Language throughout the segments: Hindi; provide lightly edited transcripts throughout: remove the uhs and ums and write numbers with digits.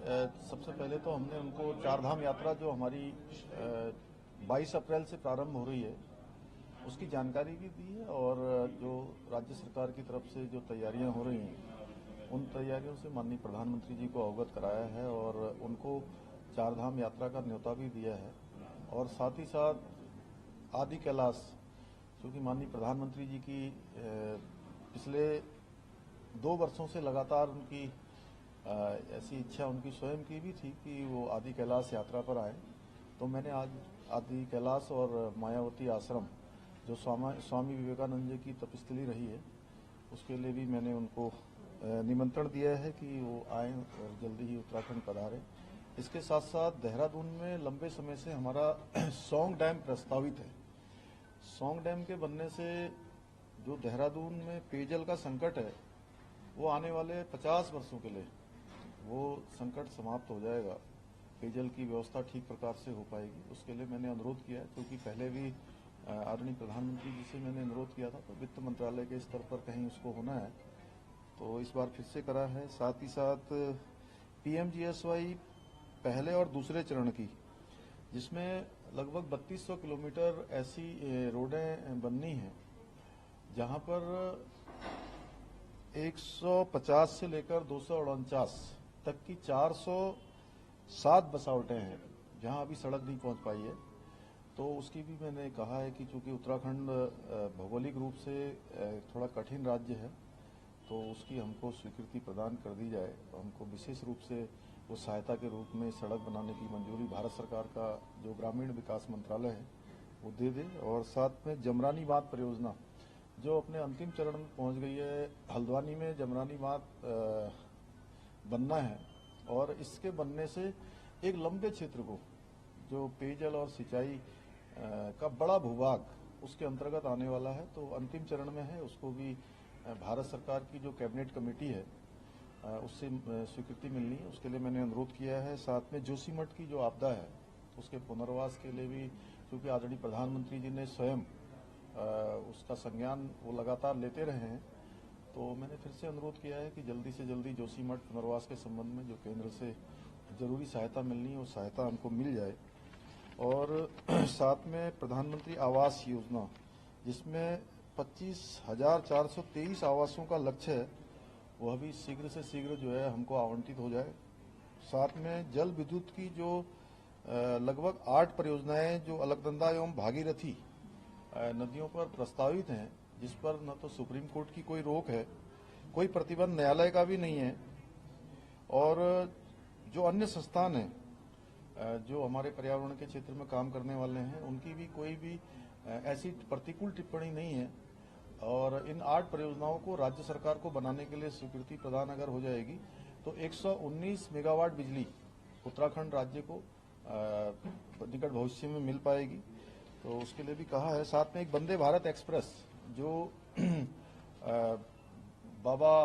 सबसे पहले तो हमने उनको चारधाम यात्रा जो हमारी 22 अप्रैल से प्रारंभ हो रही है उसकी जानकारी भी दी है, और जो राज्य सरकार की तरफ से जो तैयारियां हो रही हैं उन तैयारियों से माननीय प्रधानमंत्री जी को अवगत कराया है और उनको चारधाम यात्रा का न्योता भी दिया है। और साथ ही साथ आदि कैलाश, क्योंकि माननीय प्रधानमंत्री जी की पिछले 2 वर्षों से लगातार उनकी ऐसी इच्छा उनकी स्वयं की भी थी कि वो आदि कैलाश यात्रा पर आए, तो मैंने आज आदि कैलाश और मायावती आश्रम जो स्वामी विवेकानंद जी की तपस्थली रही है उसके लिए भी मैंने उनको निमंत्रण दिया है कि वो आए और जल्दी ही उत्तराखंड पधारें। इसके साथ साथ देहरादून में लंबे समय से हमारा सौंग डैम प्रस्तावित है। सौंग डैम के बनने से जो देहरादून में पेयजल का संकट है वो आने वाले 50 वर्षों के लिए वो संकट समाप्त हो जाएगा, पेयजल की व्यवस्था ठीक प्रकार से हो पाएगी। उसके लिए मैंने अनुरोध किया है, क्योंकि पहले भी आदरणीय प्रधानमंत्री जी से मैंने अनुरोध किया था, तो वित्त मंत्रालय के स्तर पर कहीं उसको होना है, तो इस बार फिर से करा है। साथ ही साथ पीएमजीएसवाई पहले और दूसरे चरण की, जिसमें लगभग 3200 किलोमीटर ऐसी रोडें बननी हैं जहां पर 150 से लेकर 249 तक की 407 बसावटें हैं जहां अभी सड़क नहीं पहुंच पाई है। तो उसकी भी मैंने कहा है कि चूंकि उत्तराखंड भौगोलिक रूप से थोड़ा कठिन राज्य है, तो उसकी हमको स्वीकृति प्रदान कर दी जाए, तो हमको विशेष रूप से वो सहायता के रूप में सड़क बनाने की मंजूरी भारत सरकार का जो ग्रामीण विकास मंत्रालय है वो दे दे। और साथ में जमरानी बांध परियोजना जो अपने अंतिम चरण में पहुंच गई है, हल्द्वानी में जमरानी बांध बनना है, और इसके बनने से एक लंबे क्षेत्र को जो पेयजल और सिंचाई का बड़ा भूभाग उसके अंतर्गत आने वाला है, तो अंतिम चरण में है। उसको भी भारत सरकार की जो कैबिनेट कमेटी है उससे स्वीकृति मिलनी है, उसके लिए मैंने अनुरोध किया है। साथ में जोशीमठ की जो आपदा है उसके पुनर्वास के लिए भी, क्योंकि आदरणीय प्रधानमंत्री जी ने स्वयं उसका संज्ञान वो लगातार लेते रहे हैं, तो मैंने फिर से अनुरोध किया है कि जल्दी से जल्दी जोशीमठ पुनर्वास के संबंध में जो केंद्र से जरूरी सहायता मिलनी है वो सहायता हमको मिल जाए। और साथ में प्रधानमंत्री आवास योजना, जिसमें 25,423 आवासों का लक्ष्य है, वह भी शीघ्र से शीघ्र जो है हमको आवंटित हो जाए। साथ में जल विद्युत की जो लगभग 8 परियोजनाएं जो अलकनंदा एवं भागीरथी नदियों पर प्रस्तावित हैं, जिस पर न तो सुप्रीम कोर्ट की कोई रोक है, कोई प्रतिबंध न्यायालय का भी नहीं है, और जो अन्य संस्थान हैं जो हमारे पर्यावरण के क्षेत्र में काम करने वाले हैं उनकी भी कोई भी ऐसी प्रतिकूल टिप्पणी नहीं है। और इन 8 परियोजनाओं को राज्य सरकार को बनाने के लिए स्वीकृति प्रदान अगर हो जाएगी तो 119 मेगावाट बिजली उत्तराखंड राज्य को निकट भविष्य में मिल पाएगी, तो उसके लिए भी कहा है। साथ में एक वंदे भारत एक्सप्रेस जो बाबा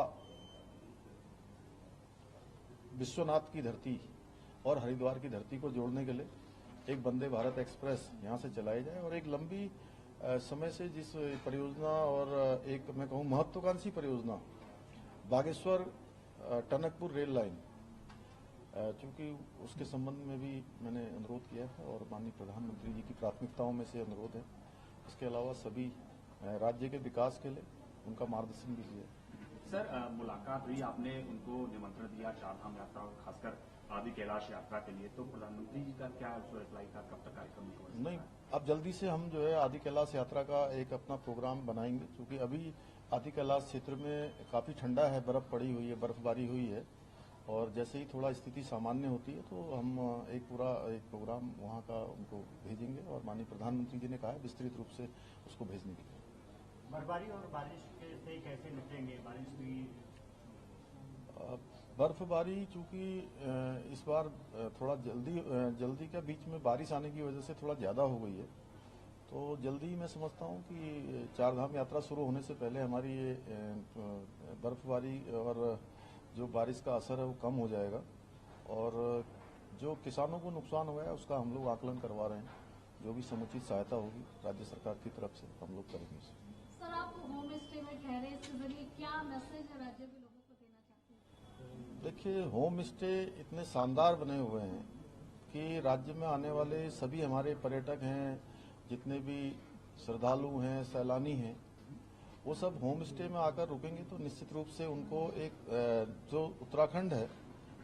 विश्वनाथ की धरती और हरिद्वार की धरती को जोड़ने के लिए एक वंदे भारत एक्सप्रेस यहां से चलाई जाए, और एक लंबी समय से जिस परियोजना और एक मैं कहूं महत्वाकांक्षी परियोजना बागेश्वर टनकपुर रेल लाइन, क्योंकि उसके संबंध में भी मैंने अनुरोध किया है और माननीय प्रधानमंत्री जी की प्राथमिकताओं में से अनुरोध है। इसके अलावा सभी राज्य के विकास के लिए उनका मार्गदर्शन भी लिया। सर, मुलाकात हुई, आपने उनको निमंत्रण दिया चारधाम यात्रा और खासकर आदि कैलाश यात्रा के लिए, तो प्रधानमंत्री जी का क्या रिप्लाई था, कब तक कार्यक्रम? नहीं, अब जल्दी से हम जो है आदि कैलाश यात्रा का एक अपना प्रोग्राम बनाएंगे, क्योंकि अभी आदि कैलाश क्षेत्र में काफी ठंडा है, बर्फ पड़ी हुई है, बर्फबारी हुई है, और जैसे ही थोड़ा स्थिति सामान्य होती है तो हम एक प्रोग्राम वहाँ का उनको भेजेंगे, और माननीय प्रधानमंत्री जी ने कहा है विस्तृत रूप से उसको भेजने के लिए। बर्फबारी और बारिश से कैसे निपटेंगे? बारिश हुई, बर्फबारी चूंकि इस बार थोड़ा जल्दी के बीच में बारिश आने की वजह से थोड़ा ज्यादा हो गई है, तो जल्दी मैं समझता हूं कि चारधाम यात्रा शुरू होने से पहले हमारी ये बर्फबारी और जो बारिश का असर है वो कम हो जाएगा, और जो किसानों को नुकसान हुआ है उसका हम लोग आकलन करवा रहे हैं। जो भी समुचित सहायता होगी राज्य सरकार की तरफ से हम लोग करेंगे। सर, आप होम स्टे में ठहरे, इसके जरिए क्या मैसेज राज्य के लोगों को देना चाहते हैं? देखिए, होम स्टे इतने शानदार बने हुए हैं कि राज्य में आने वाले सभी हमारे पर्यटक हैं, जितने भी श्रद्धालु हैं, सैलानी हैं, वो सब होम स्टे में आकर रुकेंगे तो निश्चित रूप से उनको एक जो उत्तराखंड है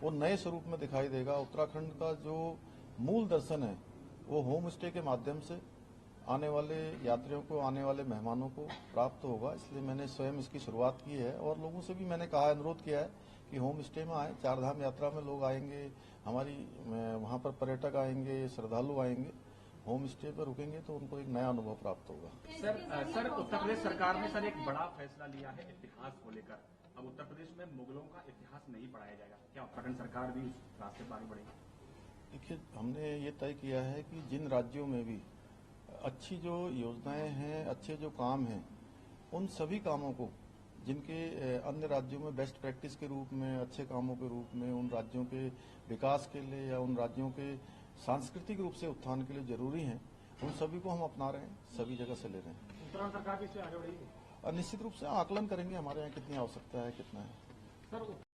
वो नए स्वरूप में दिखाई देगा। उत्तराखंड का जो मूल दर्शन है वो होम स्टे के माध्यम से आने वाले यात्रियों को, आने वाले मेहमानों को प्राप्त होगा। इसलिए मैंने स्वयं इसकी शुरुआत की है और लोगों से भी मैंने कहा, अनुरोध किया है कि होम स्टे में आए। चारधाम यात्रा में लोग आएंगे, हमारी वहां पर पर्यटक आएंगे, श्रद्धालु आएंगे, होम स्टे पर रुकेंगे तो उनको एक नया अनुभव प्राप्त होगा। सर उत्तर प्रदेश सरकार ने सर एक बड़ा फैसला लिया है इतिहास को लेकर। अब उत्तर प्रदेश में मुगलों का इतिहास नहीं पढ़ाया जाएगा, क्या उत्तराखंड सरकार भी उस रास्ते पर आगे बढ़ेगी? देखिए, हमने ये तय किया है कि जिन राज्यों में भी अच्छी जो योजनाएं हैं, अच्छे जो काम हैं, उन सभी कामों को जिनके अन्य राज्यों में बेस्ट प्रैक्टिस के रूप में, अच्छे कामों के रूप में, उन राज्यों के विकास के लिए या उन राज्यों के सांस्कृतिक रूप से उत्थान के लिए जरूरी हैं, उन सभी को हम अपना रहे हैं, सभी जगह से ले रहे हैं। उत्तराखंड सरकार भी इससे आगे बढ़ेगी और निश्चित रूप से आकलन करेंगे हमारे यहाँ कितनी आवश्यकता है, कितना है। सर।